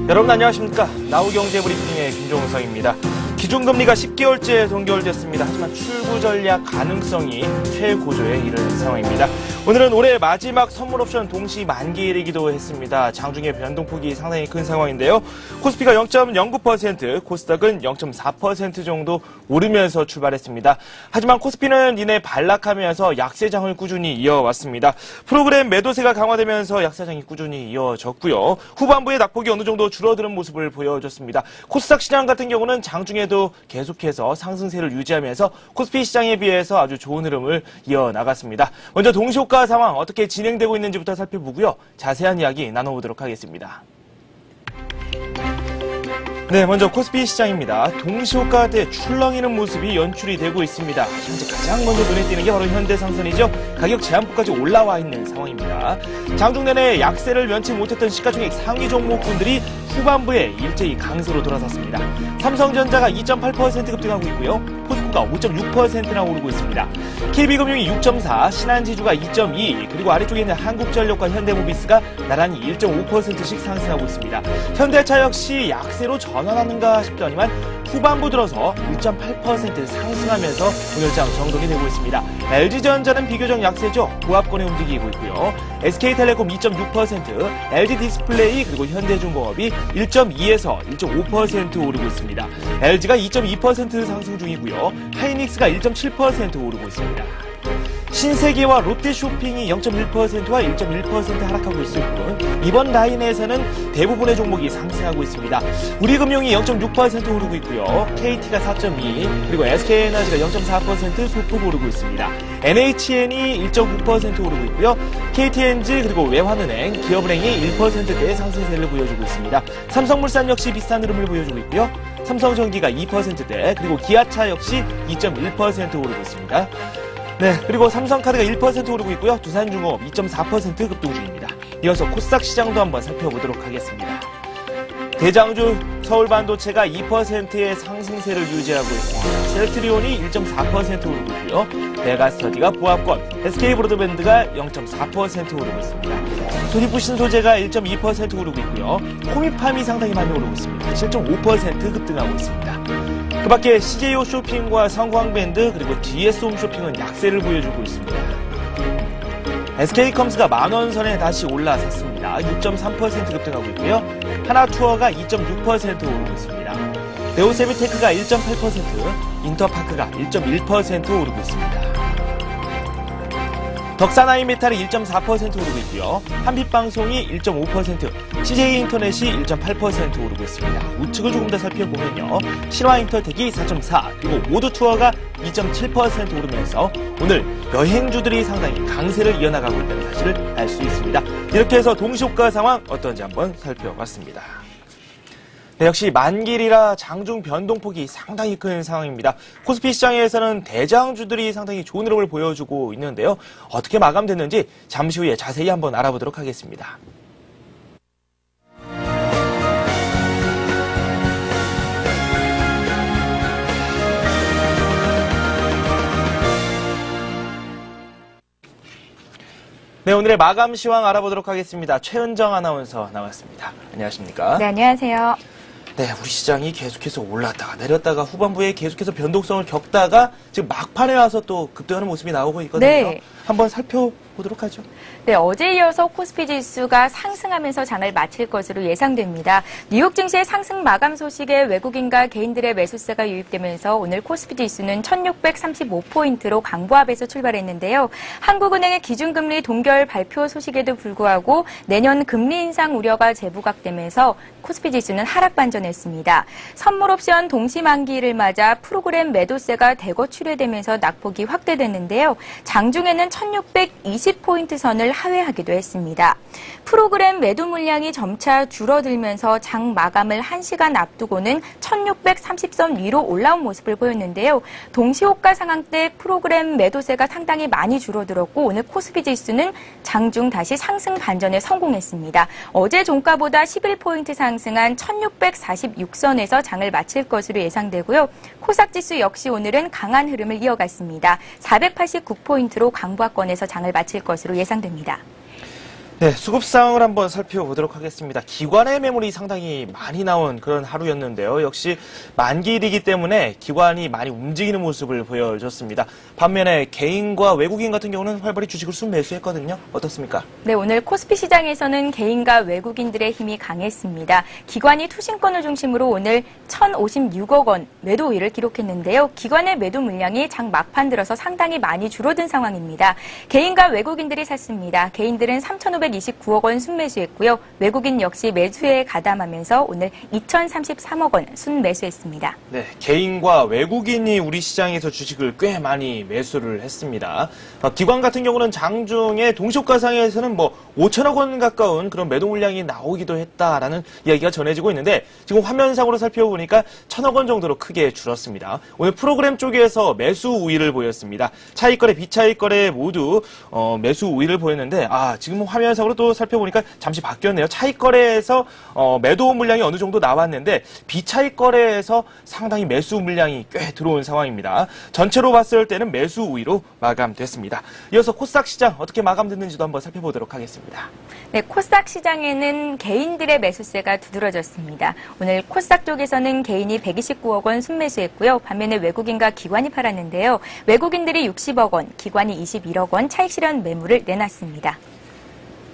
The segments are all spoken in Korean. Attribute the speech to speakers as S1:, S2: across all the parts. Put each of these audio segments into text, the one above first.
S1: 여러분 안녕하십니까. 나우경제 브리핑의 김종성입니다. 기준금리가 10개월째 동결됐습니다. 하지만 출구 전략 가능성이 최고조에 이른 상황입니다. 오늘은 올해 마지막 선물옵션 동시 만기일이기도 했습니다. 장중의 변동폭이 상당히 큰 상황인데요. 코스피가 0.09%, 코스닥은 0.4% 정도 오르면서 출발했습니다. 하지만 코스피는 이내 반락하면서 약세장을 꾸준히 이어왔습니다. 프로그램 매도세가 강화되면서 약세장이 꾸준히 이어졌고요. 후반부에 낙폭이 어느 정도 줄어드는 모습을 보여줬습니다. 코스닥 시장 같은 경우는 장중에도 계속해서 상승세를 유지하면서 코스피 시장에 비해서 아주 좋은 흐름을 이어나갔습니다. 먼저 동시효과 상황 어떻게 진행되고 있는지부터 살펴보고요. 자세한 이야기 나눠보도록 하겠습니다. 네, 먼저 코스피 시장입니다. 동시효과 때 출렁이는 모습이 연출이 되고 있습니다. 현재 가장 먼저 눈에 띄는 게 바로 현대상선이죠. 가격 제한폭까지 올라와 있는 상황입니다. 장중 내내 약세를 면치 못했던 시가총액 상위 종목군들이 후반부에 일제히 강세로 돌아섰습니다. 삼성전자가 2.8% 급등하고 있고요. 포스코가 5.6%나 오르고 있습니다. KB금융이 6.4, 신한지주가 2.2, 그리고 아래쪽에 있는 한국전력과 현대모비스가 나란히 1.5%씩 상승하고 있습니다. 현대차 역시 약세로 전환하는가 싶더니만 후반부 들어서 1.8% 상승하면서 오늘장 정돈이 되고 있습니다. LG전자는 비교적 약세죠. 보합권에 움직이고 있고요. SK텔레콤 2.6%, LG디스플레이 그리고 현대중공업이 1.2에서 1.5% 오르고 있습니다. LG가 2.2% 상승 중이고요. 하이닉스가 1.7% 오르고 있습니다. 신세계와 롯데쇼핑이 0.1%와 1.1% 하락하고 있을 뿐 이번 라인에서는 대부분의 종목이 상승하고 있습니다. 우리금융이 0.6% 오르고 있고요. KT가 4.2, 그리고 SK에너지가 0.4% 소폭 오르고 있습니다. NHN이 1.9% 오르고 있고요. KTNG 그리고 외환은행, 기업은행이 1%대의 상승세를 보여주고 있습니다. 삼성물산 역시 비슷한 흐름을 보여주고 있고요. 삼성전기가 2%대, 그리고 기아차 역시 2.1% 오르고 있습니다. 네, 그리고 삼성카드가 1% 오르고 있고요. 두산중공업 2.4% 급등 중입니다. 이어서 코스닥 시장도 한번 살펴보도록 하겠습니다. 대장주 서울반도체가 2%의 상승세를 유지하고 있습니다. 셀트리온이 1.4% 오르고 있고요. 메가스터디가 보합권, SK브로드밴드가 0.4% 오르고 있습니다. 소니부신소재가 1.2% 오르고 있고요. 호미팜이 상당히 많이 오르고 있습니다. 7.5% 급등하고 있습니다. 그 밖에 CJO 쇼핑과 성광밴드 그리고 GS홈 쇼핑은 약세를 보여주고 있습니다. SK컴스가 만원 선에 다시 올라섰습니다. 6.3% 급등하고 있고요. 하나투어가 2.6% 오르고 있습니다. 네오세미테크가 1.8%, 인터파크가 1.1% 오르고 있습니다. 덕산아이메탈이 1.4% 오르고 있고요. 한빛방송이 1.5%, CJ인터넷이 1.8% 오르고 있습니다. 우측을 조금 더 살펴보면요. 신화인터텍이 4.4, 그리고 모두투어가 2.7% 오르면서 오늘 여행주들이 상당히 강세를 이어나가고 있다는 사실을 알 수 있습니다. 이렇게 해서 동시효과 상황 어떤지 한번 살펴봤습니다. 네, 역시 만기일이라 장중 변동폭이 상당히 큰 상황입니다. 코스피 시장에서는 대장주들이 상당히 좋은 흐름을 보여주고 있는데요. 어떻게 마감됐는지 잠시 후에 자세히 한번 알아보도록 하겠습니다. 네, 오늘의 마감 시황 알아보도록 하겠습니다. 최은정 아나운서 나왔습니다. 안녕하십니까?
S2: 네, 안녕하세요.
S1: 네, 우리 시장이 계속해서 올랐다가 내렸다가 후반부에 계속해서 변동성을 겪다가 지금 막판에 와서 또 급등하는 모습이 나오고 있거든요.
S2: 네.
S1: 한번 살펴보도록 하죠.
S2: 네, 어제 이어서 코스피 지수가 상승하면서 장을 마칠 것으로 예상됩니다. 뉴욕 증시의 상승 마감 소식에 외국인과 개인들의 매수세가 유입되면서 오늘 코스피 지수는 1635포인트로 강보합에서 출발했는데요. 한국은행의 기준금리 동결 발표 소식에도 불구하고 내년 금리 인상 우려가 재부각되면서 코스피 지수는 하락 반전했습니다. 선물옵션 동시만기일을 맞아 프로그램 매도세가 대거 출회되면서 낙폭이 확대됐는데요. 장중에는 1620포인트 선을 하회하기도 했습니다. 프로그램 매도 물량이 점차 줄어들면서 장 마감을 1시간 앞두고는 1630선 위로 올라온 모습을 보였는데요. 동시호가 상황 때 프로그램 매도세가 상당히 많이 줄어들었고 오늘 코스피 지수는 장중 다시 상승 반전에 성공했습니다. 어제 종가보다 11포인트 상승한 1646선에서 장을 마칠 것으로 예상되고요. 코스닥 지수 역시 오늘은 강한 흐름을 이어갔습니다. 489포인트로 강보합권에서 장을 마칠 것으로 예상됩니다.
S1: 네, 수급 상황을 한번 살펴보도록 하겠습니다. 기관의 매물이 상당히 많이 나온 그런 하루였는데요. 역시 만기일이기 때문에 기관이 많이 움직이는 모습을 보여줬습니다. 반면에 개인과 외국인 같은 경우는 활발히 주식을 순매수했거든요. 어떻습니까?
S2: 네, 오늘 코스피 시장에서는 개인과 외국인들의 힘이 강했습니다. 기관이 투신권을 중심으로 오늘 1,056억 원 매도 우위를 기록했는데요. 기관의 매도 물량이 장 막판 들어서 상당히 많이 줄어든 상황입니다. 개인과 외국인들이 샀습니다. 개인들은 3,529억 원 순매수했고요. 외국인 역시 매수에 가담하면서 오늘 2,033억 원 순매수했습니다.
S1: 네, 개인과 외국인이 우리 시장에서 주식을 꽤 많이 매수를 했습니다. 기관 같은 경우는 장중에 동시호가상에서는 5천억 원 가까운 그런 매도 물량이 나오기도 했다라는 이야기가 전해지고 있는데 지금 화면상으로 살펴보니까 1,000억 원 정도로 크게 줄었습니다. 오늘 프로그램 쪽에서 매수 우위를 보였습니다. 차익거래, 비차익거래 모두 매수 우위를 보였는데 지금 화면상으로 또 살펴보니까 잠시 바뀌었네요. 차익거래에서 매도 물량이 어느 정도 나왔는데 비차익거래에서 상당히 매수 물량이 꽤 들어온 상황입니다. 전체로 봤을 때는 매수 우위로 마감됐습니다. 이어서 코스닥 시장 어떻게 마감됐는지도 한번 살펴보도록 하겠습니다.
S2: 네, 코스닥 시장에는 개인들의 매수세가 두드러졌습니다. 오늘 코스닥 쪽에서는 개인이 129억 원 순매수했고요. 반면에 외국인과 기관이 팔았는데요. 외국인들이 60억 원, 기관이 21억 원 차익 실현 매물을 내놨습니다.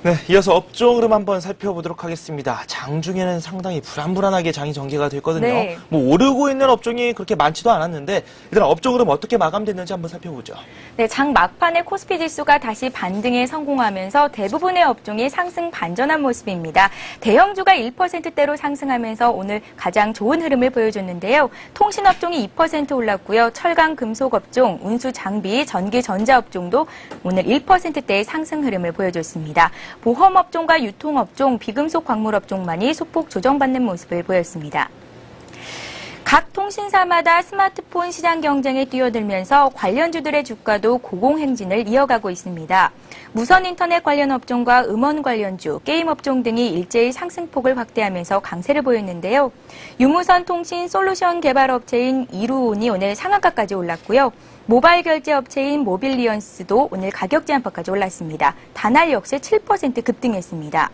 S1: 네, 이어서 업종 흐름 한번 살펴보도록 하겠습니다. 장중에는 상당히 불안불안하게 장이 전개가 됐거든요.
S2: 네.
S1: 오르고 있는 업종이 그렇게 많지도 않았는데 일단 업종 흐름 어떻게 마감됐는지 한번 살펴보죠.
S2: 네, 장 막판에 코스피 지수가 다시 반등에 성공하면서 대부분의 업종이 상승 반전한 모습입니다. 대형주가 1%대로 상승하면서 오늘 가장 좋은 흐름을 보여줬는데요. 통신업종이 2% 올랐고요. 철강, 금속 업종, 운수, 장비, 전기, 전자 업종도 오늘 1%대의 상승 흐름을 보여줬습니다. 보험업종과 유통업종, 비금속 광물업종만이 소폭 조정받는 모습을 보였습니다. 각 통신사마다 스마트폰 시장 경쟁에 뛰어들면서 관련주들의 주가도 고공행진을 이어가고 있습니다. 무선 인터넷 관련 업종과 음원 관련주, 게임 업종 등이 일제히 상승폭을 확대하면서 강세를 보였는데요. 유무선 통신 솔루션 개발 업체인 이루온이 오늘 상한가까지 올랐고요. 모바일 결제 업체인 모빌리언스도 오늘 가격 제한폭까지 올랐습니다. 다날 역시 7% 급등했습니다.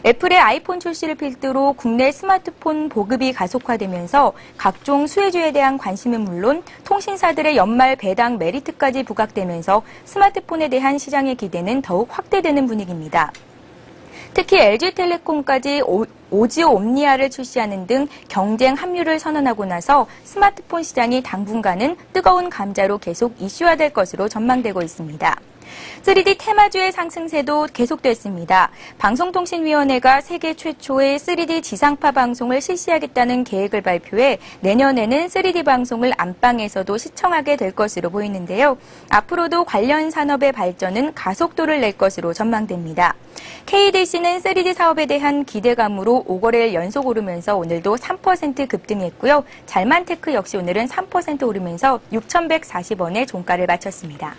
S2: 애플의 아이폰 출시를 필두로 국내 스마트폰 보급이 가속화되면서 각종 수혜주에 대한 관심은 물론 통신사들의 연말 배당 메리트까지 부각되면서 스마트폰에 대한 시장의 기대는 더욱 확대되는 분위기입니다. 특히 LG텔레콤까지 오지오 옴니아를 출시하는 등 경쟁 합류를 선언하고 나서 스마트폰 시장이 당분간은 뜨거운 감자로 계속 이슈화될 것으로 전망되고 있습니다. 3D 테마주의 상승세도 계속됐습니다. 방송통신위원회가 세계 최초의 3D 지상파 방송을 실시하겠다는 계획을 발표해 내년에는 3D 방송을 안방에서도 시청하게 될 것으로 보이는데요. 앞으로도 관련 산업의 발전은 가속도를 낼 것으로 전망됩니다. KDC는 3D 사업에 대한 기대감으로 5거래일 연속 오르면서 오늘도 3% 급등했고요. 잘만테크 역시 오늘은 3% 오르면서 6,140원에 종가를 마쳤습니다.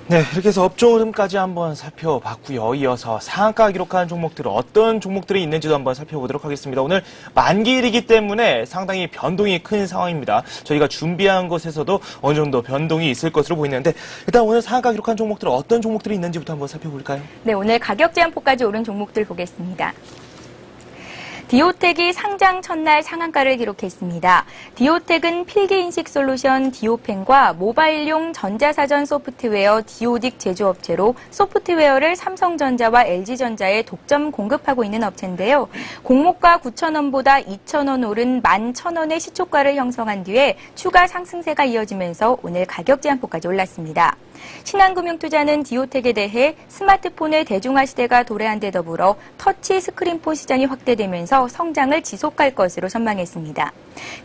S1: 네, 이렇게 해서 업종 흐름까지 한번 살펴봤고요. 이어서 상한가 기록한 종목들 어떤 종목들이 있는지도 한번 살펴보도록 하겠습니다. 오늘 만기일이기 때문에 상당히 변동이 큰 상황입니다. 저희가 준비한 것에서도 어느 정도 변동이 있을 것으로 보이는데 일단 오늘 상한가 기록한 종목들 어떤 종목들이 있는지부터 한번 살펴볼까요?
S2: 네, 오늘 가격 제한폭까지 오른 종목들 보겠습니다. 디오텍이 상장 첫날 상한가를 기록했습니다. 디오텍은 필기인식 솔루션 디오펜과 모바일용 전자사전 소프트웨어 디오딕 제조업체로 소프트웨어를 삼성전자와 LG전자에 독점 공급하고 있는 업체인데요. 공모가 9,000원보다 2,000원 오른 11,000원의 시초가를 형성한 뒤에 추가 상승세가 이어지면서 오늘 가격 제한폭까지 올랐습니다. 신한금융투자는 디오텍에 대해 스마트폰의 대중화 시대가 도래한 데 더불어 터치 스크린폰 시장이 확대되면서 성장을 지속할 것으로 전망했습니다.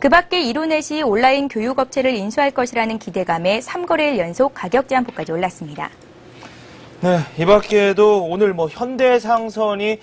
S2: 그 밖에 이로넷이 온라인 교육업체를 인수할 것이라는 기대감에 3거래일 연속 가격 제한폭까지 올랐습니다.
S1: 네, 이 밖에도 오늘 현대상선이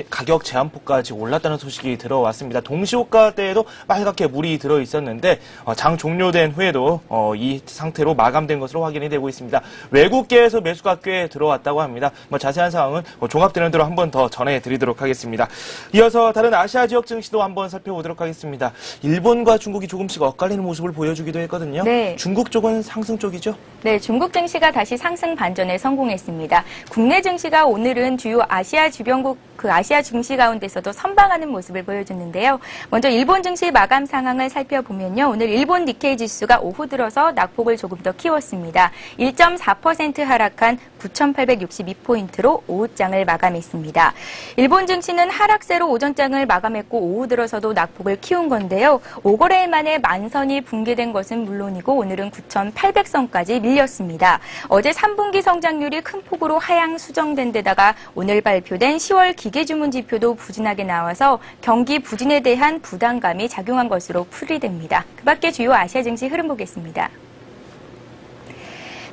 S1: 가격 제한폭까지 올랐다는 소식이 들어왔습니다. 동시호가 때에도 빨갛게 물이 들어 있었는데 장 종료된 후에도 이 상태로 마감된 것으로 확인이 되고 있습니다. 외국계에서 매수가 꽤 들어왔다고 합니다. 자세한 사항은 종합되는 대로 한번 더 전해드리도록 하겠습니다. 이어서 다른 아시아 지역 증시도 한번 살펴보도록 하겠습니다. 일본과 중국이 조금씩 엇갈리는 모습을 보여주기도 했거든요.
S2: 네.
S1: 중국 쪽은 상승 쪽이죠?
S2: 네, 중국 증시가 다시 상승 반전에 성공했습니다. 개장했습니다. 국내 증시가 오늘은 주요 아시아 주변국 아시아 증시 가운데서도 선방하는 모습을 보여줬는데요. 먼저 일본 증시 마감 상황을 살펴보면요. 오늘 일본 니케이 지수가 오후 들어서 낙폭을 조금 더 키웠습니다. 1.4% 하락한 9,862포인트로 오후장을 마감했습니다. 일본 증시는 하락세로 오전장을 마감했고 오후 들어서도 낙폭을 키운 건데요. 5거래일 만에 만선이 붕괴된 것은 물론이고 오늘은 9,800선까지 밀렸습니다. 어제 3분기 성장률이 큰 폭으로 하향 수정된 데다가 오늘 발표된 10월 기계주문 지표도 부진하게 나와서 경기 부진에 대한 부담감이 작용한 것으로 풀이됩니다. 그 밖에 주요 아시아 증시 흐름 보겠습니다.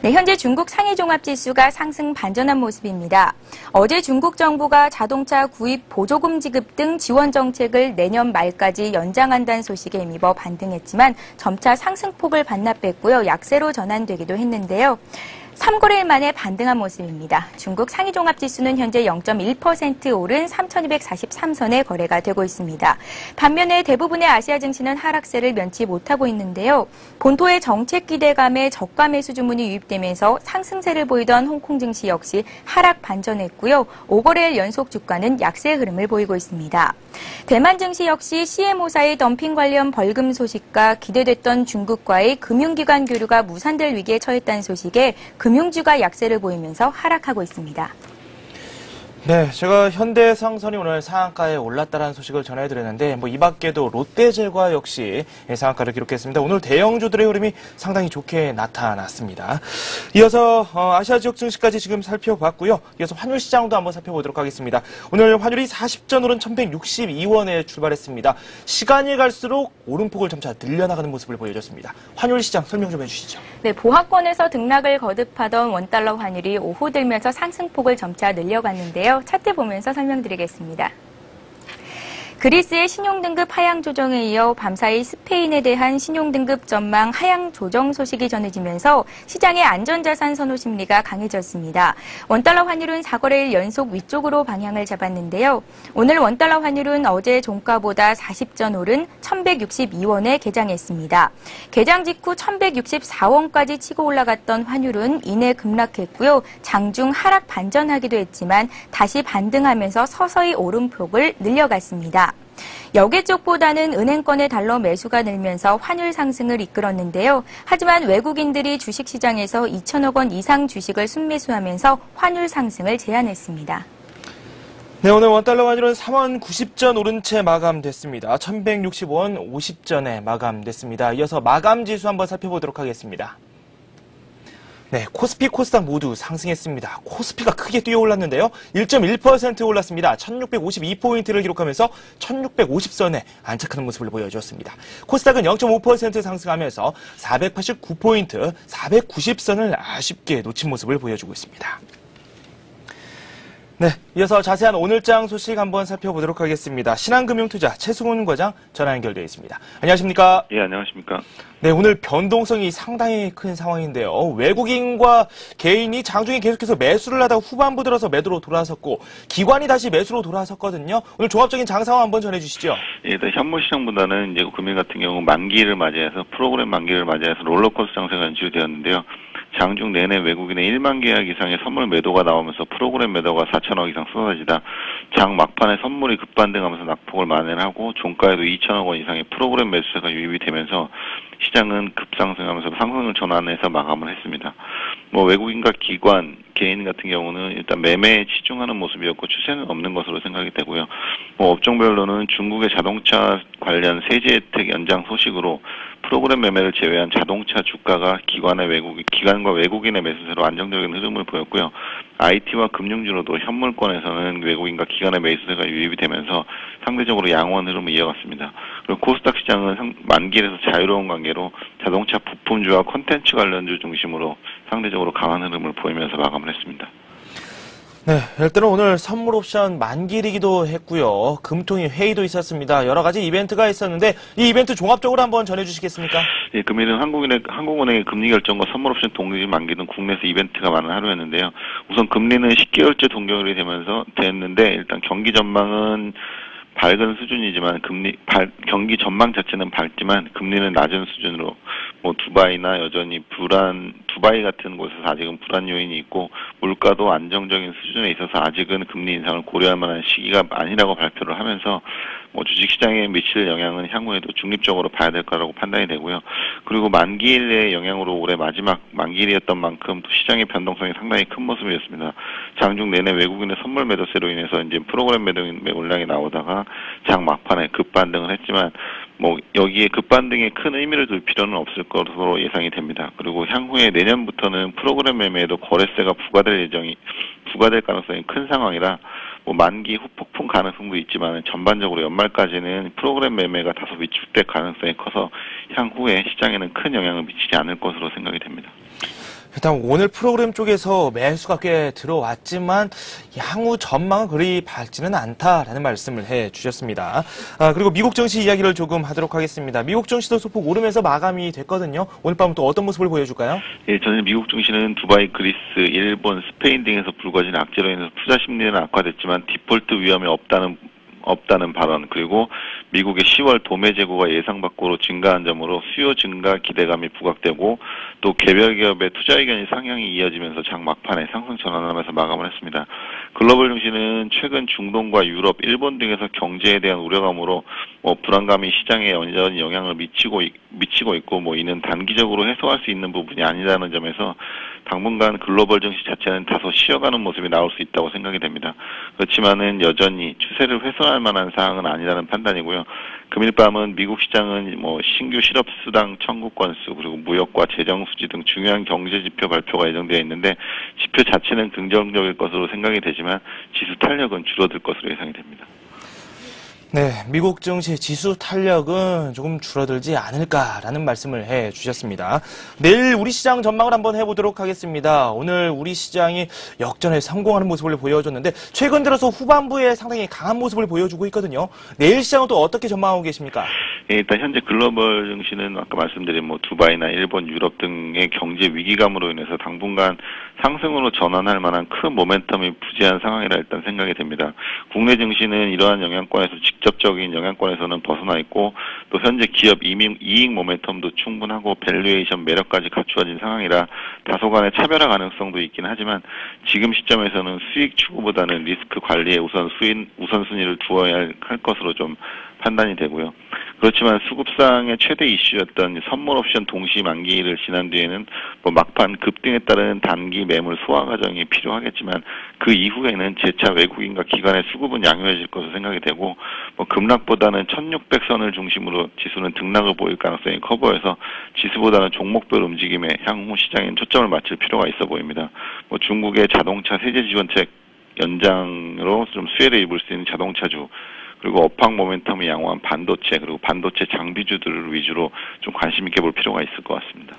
S2: 네, 현재 중국 상해종합지수가 상승 반전한 모습입니다. 어제 중국 정부가 자동차 구입 보조금 지급 등 지원 정책을 내년 말까지 연장한다는 소식에 힘입어 반등했지만 점차 상승폭을 반납했고요. 약세로 전환되기도 했는데요. 3거래일 만에 반등한 모습입니다. 중국 상해종합지수는 현재 0.1% 오른 3,243선에 거래가 되고 있습니다. 반면에 대부분의 아시아 증시는 하락세를 면치 못하고 있는데요. 본토의 정책 기대감에 저가 매수 주문이 유입되면서 상승세를 보이던 홍콩 증시 역시 하락 반전했고요. 5거래일 연속 주가는 약세 흐름을 보이고 있습니다. 대만 증시 역시 CMO사의 덤핑 관련 벌금 소식과 기대됐던 중국과의 금융기관 교류가 무산될 위기에 처했다는 소식에 금융주가 약세를 보이면서 하락하고 있습니다.
S1: 네, 제가 현대상선이 오늘 상한가에 올랐다는 소식을 전해드렸는데 이 밖에도 롯데제과 역시 상한가를 기록했습니다. 오늘 대형주들의 흐름이 상당히 좋게 나타났습니다. 이어서 아시아 지역 증시까지 지금 살펴봤고요. 이어서 환율 시장도 한번 살펴보도록 하겠습니다. 오늘 환율이 40전 오른 1,162원에 출발했습니다. 시간이 갈수록 오름폭을 점차 늘려나가는 모습을 보여줬습니다. 환율 시장 설명 좀 해주시죠.
S2: 네, 보합권에서 등락을 거듭하던 원달러 환율이 오후 들면서 상승폭을 점차 늘려갔는데요. 차트 보면서 설명드리겠습니다. 그리스의 신용등급 하향 조정에 이어 밤사이 스페인에 대한 신용등급 전망 하향 조정 소식이 전해지면서 시장의 안전자산 선호 심리가 강해졌습니다. 원달러 환율은 4거래일 연속 위쪽으로 방향을 잡았는데요. 오늘 원달러 환율은 어제 종가보다 40전 오른 1,162원에 개장했습니다. 개장 직후 1,164원까지 치고 올라갔던 환율은 이내 급락했고요. 장중 하락 반전하기도 했지만 다시 반등하면서 서서히 오름폭을 늘려갔습니다. 여계 쪽보다는 은행권의 달러 매수가 늘면서 환율 상승을 이끌었는데요. 하지만 외국인들이 주식시장에서 2천억 원 이상 주식을 순매수하면서 환율 상승을 제한했습니다.
S1: 네, 오늘 원달러 환율은 3원 90전 오른 채 마감됐습니다. 1,160원 50전에 마감됐습니다. 이어서 마감 지수 한번 살펴보도록 하겠습니다. 네, 코스피, 코스닥 모두 상승했습니다. 코스피가 크게 뛰어올랐는데요. 1.1% 올랐습니다. 1,652포인트를 기록하면서 1,650선에 안착하는 모습을 보여주었습니다. 코스닥은 0.5% 상승하면서 489포인트, 490선을 아쉽게 놓친 모습을 보여주고 있습니다. 네, 이어서 자세한 오늘장 소식 한번 살펴보도록 하겠습니다. 신한금융투자 최승훈 과장 전화 연결되어 있습니다. 안녕하십니까?
S3: 예, 안녕하십니까?
S1: 네, 오늘 변동성이 상당히 큰 상황인데요. 외국인과 개인이 장중에 계속해서 매수를 하다가 후반부 들어서 매도로 돌아섰고 기관이 다시 매수로 돌아섰거든요. 오늘 종합적인 장 상황 한번 전해주시죠.
S3: 예, 일단 현물 시장보다는 이제 금일 같은 경우 만기를 맞이해서 프로그램 만기를 맞이해서 롤러코스터 장세가 연출되었는데요. 장중 내내 외국인의 1만 계약 이상의 선물 매도가 나오면서 프로그램 매도가 4천억 이상 쏟아지다 장 막판에 선물이 급반등하면서 낙폭을 만회하고 종가에도 2천억 원 이상의 프로그램 매수세가 유입이 되면서 시장은 급상승하면서 상승을 전환해서 마감을 했습니다. 외국인과 기관, 개인 같은 경우는 일단 매매에 치중하는 모습이었고 추세는 없는 것으로 생각이 되고요. 업종별로는 중국의 자동차 관련 세제 혜택 연장 소식으로 프로그램 매매를 제외한 자동차 주가가 기관과 외국인의 매수세로 안정적인 흐름을 보였고요. IT와 금융주로도 현물권에서는 외국인과 기관의 매수세가 유입이 되면서 상대적으로 양호한 흐름을 이어갔습니다. 그리고 코스닥 시장은 만기에서 자유로운 관계로 자동차 부품주와 콘텐츠 관련주 중심으로 상대적으로 강한 흐름을 보이면서 마감을 했습니다.
S1: 네, 일단은 오늘 선물 옵션 만기이기도 했고요. 금통위 회의도 있었습니다. 여러 가지 이벤트가 있었는데 이 이벤트 종합적으로 한번 전해주시겠습니까? 예,
S3: 금일은 한국은행의 금리 결정과 선물 옵션 동일 만기는 국내에서 이벤트가 많은 하루였는데요. 우선 금리는 10개월째 동결이 됐는데 일단 경기 전망은 밝은 수준이지만 경기 전망 자체는 밝지만 금리는 낮은 수준으로 뭐 두바이나 여전히 두바이 같은 곳에서 아직은 불안 요인이 있고 물가도 안정적인 수준에 있어서 아직은 금리 인상을 고려할 만한 시기가 아니라고 발표를 하면서 뭐 주식시장에 미칠 영향은 향후에도 중립적으로 봐야 될 거라고 판단이 되고요. 그리고 만기일의 영향으로 올해 마지막 만기일이었던 만큼 시장의 변동성이 상당히 큰 모습이었습니다. 장중 내내 외국인의 선물 매도세로 인해서 이제 프로그램 매물량이 나오다가 장 막판에 급반등을 했지만 뭐 여기에 급반등에 큰 의미를 둘 필요는 없을 것으로 예상이 됩니다. 그리고 향후에 내년부터는 프로그램 매매에도 거래세가 부과될 가능성이 큰 상황이라 뭐 만기 후폭풍 가능성도 있지만 전반적으로 연말까지는 프로그램 매매가 다소 위축될 가능성이 커서 향후에 시장에는 큰 영향을 미치지 않을 것으로 생각이 됩니다.
S1: 일단 오늘 프로그램 쪽에서 매수가 꽤 들어왔지만 향후 전망은 그리 밝지는 않다라는 말씀을 해주셨습니다. 그리고 미국 증시 이야기를 조금 하도록 하겠습니다. 미국 증시도 소폭 오르면서 마감이 됐거든요. 오늘 밤은 또 어떤 모습을 보여줄까요?
S3: 예, 저는 미국 증시는 두바이, 그리스, 일본, 스페인 등에서 불거진 악재로 인해서 투자 심리는 악화됐지만 디폴트 위험이 없다는 발언, 그리고 미국의 10월 도매 재고가 예상 밖으로 증가한 점으로 수요 증가 기대감이 부각되고 또 개별 기업의 투자 의견이 상향이 이어지면서 장 막판에 상승 전환하면서 마감을 했습니다. 글로벌 증시는 최근 중동과 유럽, 일본 등에서 경제에 대한 우려감으로 불안감이 시장에 여전히 영향을 미치고 있고 이는 단기적으로 해소할 수 있는 부분이 아니라는 점에서 당분간 글로벌 증시 자체는 다소 쉬어가는 모습이 나올 수 있다고 생각이 됩니다. 그렇지만은 여전히 추세를 훼손할 만한 사항은 아니라는 판단이고요. 금일 밤은 미국 시장은 신규 실업수당 청구 건수 그리고 무역과 재정 수지 등 중요한 경제 지표 발표가 예정되어 있는데 지표 자체는 긍정적일 것으로 생각이 되지만 지수 탄력은 줄어들 것으로 예상이 됩니다.
S1: 네, 미국 증시 지수 탄력은 조금 줄어들지 않을까라는 말씀을 해주셨습니다. 내일 우리 시장 전망을 한번 해보도록 하겠습니다. 오늘 우리 시장이 역전에 성공하는 모습을 보여줬는데 최근 들어서 후반부에 상당히 강한 모습을 보여주고 있거든요. 내일 시장은 또 어떻게 전망하고 계십니까?
S3: 예, 일단 현재 글로벌 증시는 아까 말씀드린 두바이나 일본, 유럽 등의 경제 위기감으로 인해서 당분간 상승으로 전환할 만한 큰 모멘텀이 부재한 상황이라 일단 생각이 됩니다. 국내 증시는 이러한 영향권에서 직접적인 영향권에서는 벗어나 있고 또 현재 기업 이익 모멘텀도 충분하고 밸류에이션 매력까지 갖추어진 상황이라 다소간의 차별화 가능성도 있긴 하지만 지금 시점에서는 수익 추구보다는 리스크 관리에 우선순위를 두어야 할 것으로 좀 판단이 되고요. 그렇지만 수급상의 최대 이슈였던 선물 옵션 동시 만기를 지난 뒤에는 막판 급등에 따른 단기 매물 소화 과정이 필요하겠지만 그 이후에는 재차 외국인과 기관의 수급은 양호해질 것으로 생각이 되고 급락보다는 1600선을 중심으로 지수는 등락을 보일 가능성이 커 보여서 지수보다는 종목별 움직임에 향후 시장엔 초점을 맞출 필요가 있어 보입니다. 중국의 자동차 세제 지원책 연장으로 좀 수혜를 입을 수 있는 자동차주 그리고 업황 모멘텀이 양호한 반도체 그리고 반도체 장비주들을 위주로 좀 관심 있게 볼 필요가 있을 것 같습니다.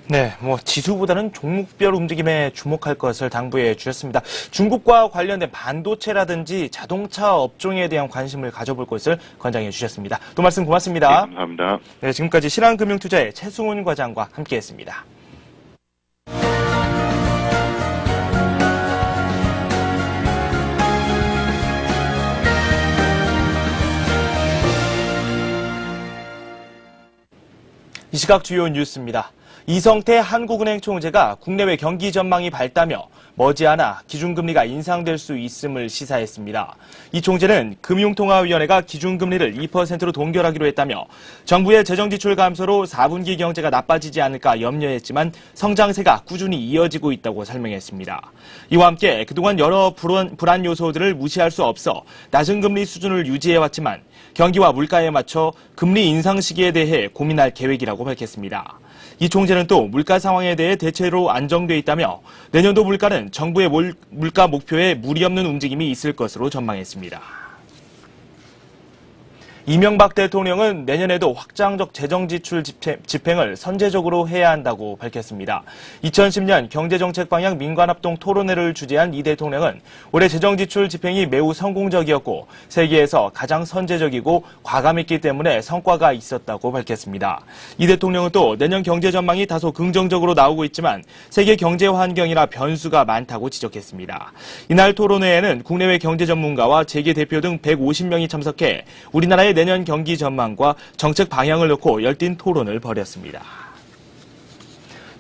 S1: 네, 지수보다는 종목별 움직임에 주목할 것을 당부해 주셨습니다. 중국과 관련된 반도체라든지 자동차 업종에 대한 관심을 가져볼 것을 권장해 주셨습니다. 또 말씀 고맙습니다.
S3: 네, 감사합니다.
S1: 네, 지금까지 신한금융투자의 최승훈 과장과 함께했습니다. 이 시각 주요 뉴스입니다. 이성태 한국은행 총재가 국내외 경기 전망이 밝다며 머지않아 기준금리가 인상될 수 있음을 시사했습니다. 이 총재는 금융통화위원회가 기준금리를 2%로 동결하기로 했다며 정부의 재정지출 감소로 4분기 경제가 나빠지지 않을까 염려했지만 성장세가 꾸준히 이어지고 있다고 설명했습니다. 이와 함께 그동안 여러 불안 요소들을 무시할 수 없어 낮은 금리 수준을 유지해왔지만 경기와 물가에 맞춰 금리 인상 시기에 대해 고민할 계획이라고 밝혔습니다. 이 총재는 또 물가 상황에 대해 대체로 안정돼 있다며 내년도 물가는 정부의 물가 목표에 무리 없는 움직임이 있을 것으로 전망했습니다. 이명박 대통령은 내년에도 확장적 재정지출 집행을 선제적으로 해야 한다고 밝혔습니다. 2010년 경제정책 방향 민관합동 토론회를 주재한 이 대통령은 올해 재정지출 집행이 매우 성공적이었고 세계에서 가장 선제적이고 과감했기 때문에 성과가 있었다고 밝혔습니다. 이 대통령은 또 내년 경제 전망이 다소 긍정적으로 나오고 있지만 세계 경제 환경이나 변수가 많다고 지적했습니다. 이날 토론회에는 국내외 경제 전문가와 재계 대표 등 150명이 참석해 우리나라의 내년 경기 전망과 정책 방향을 놓고 열띤 토론을 벌였습니다.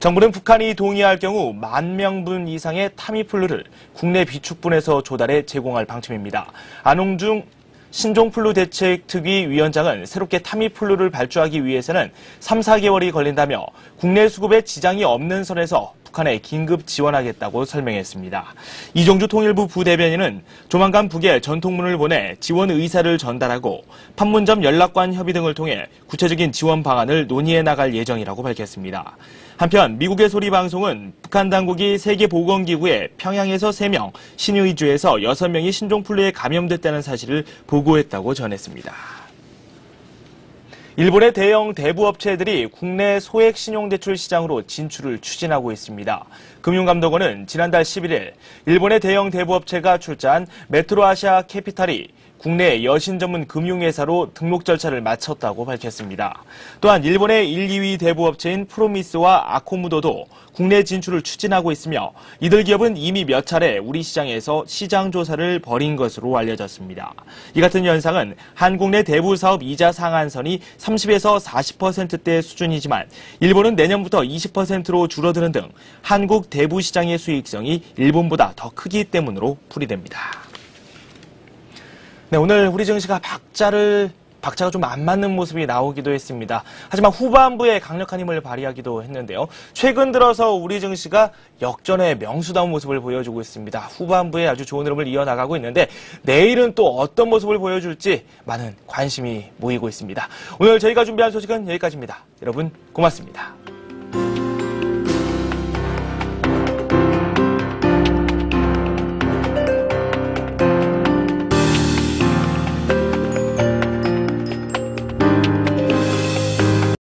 S1: 정부는 북한이 동의할 경우 10,000분 이상의 타미플루를 국내 비축분에서 조달해 제공할 방침입니다. 안홍중 신종플루 대책특위 위원장은 새롭게 타미플루를 발주하기 위해서는 3, 4개월이 걸린다며 국내 수급에 지장이 없는 선에서 북한에 긴급 지원하겠다고 설명했습니다. 이종주 통일부 부대변인은 조만간 북에 전통문을 보내 지원 의사를 전달하고 판문점 연락관 협의 등을 통해 구체적인 지원 방안을 논의해 나갈 예정이라고 밝혔습니다. 한편 미국의 소리 방송은 북한 당국이 세계보건기구에 평양에서 3명, 신의주에서 6명이 신종플루에 감염됐다는 사실을 보고했다고 전했습니다. 일본의 대형 대부업체들이 국내 소액 신용대출 시장으로 진출을 추진하고 있습니다. 금융감독원은 지난달 11일 일본의 대형 대부업체가 출자한 메트로아시아 캐피탈이 국내 여신 전문 금융회사로 등록 절차를 마쳤다고 밝혔습니다. 또한 일본의 1, 2위 대부업체인 프로미스와 아코무도도 국내 진출을 추진하고 있으며 이들 기업은 이미 몇 차례 우리 시장에서 시장 조사를 벌인 것으로 알려졌습니다. 이 같은 현상은 한국 내 대부 사업 이자 상한선이 30에서 40%대 수준이지만 일본은 내년부터 20%로 줄어드는 등 한국 대부 시장의 수익성이 일본보다 더 크기 때문으로 풀이됩니다. 네, 오늘 우리 증시가 박자가 좀 안 맞는 모습이 나오기도 했습니다. 하지만 후반부에 강력한 힘을 발휘하기도 했는데요. 최근 들어서 우리 증시가 역전의 명수다운 모습을 보여주고 있습니다. 후반부에 아주 좋은 흐름을 이어나가고 있는데 내일은 또 어떤 모습을 보여줄지 많은 관심이 모이고 있습니다. 오늘 저희가 준비한 소식은 여기까지입니다. 여러분 고맙습니다.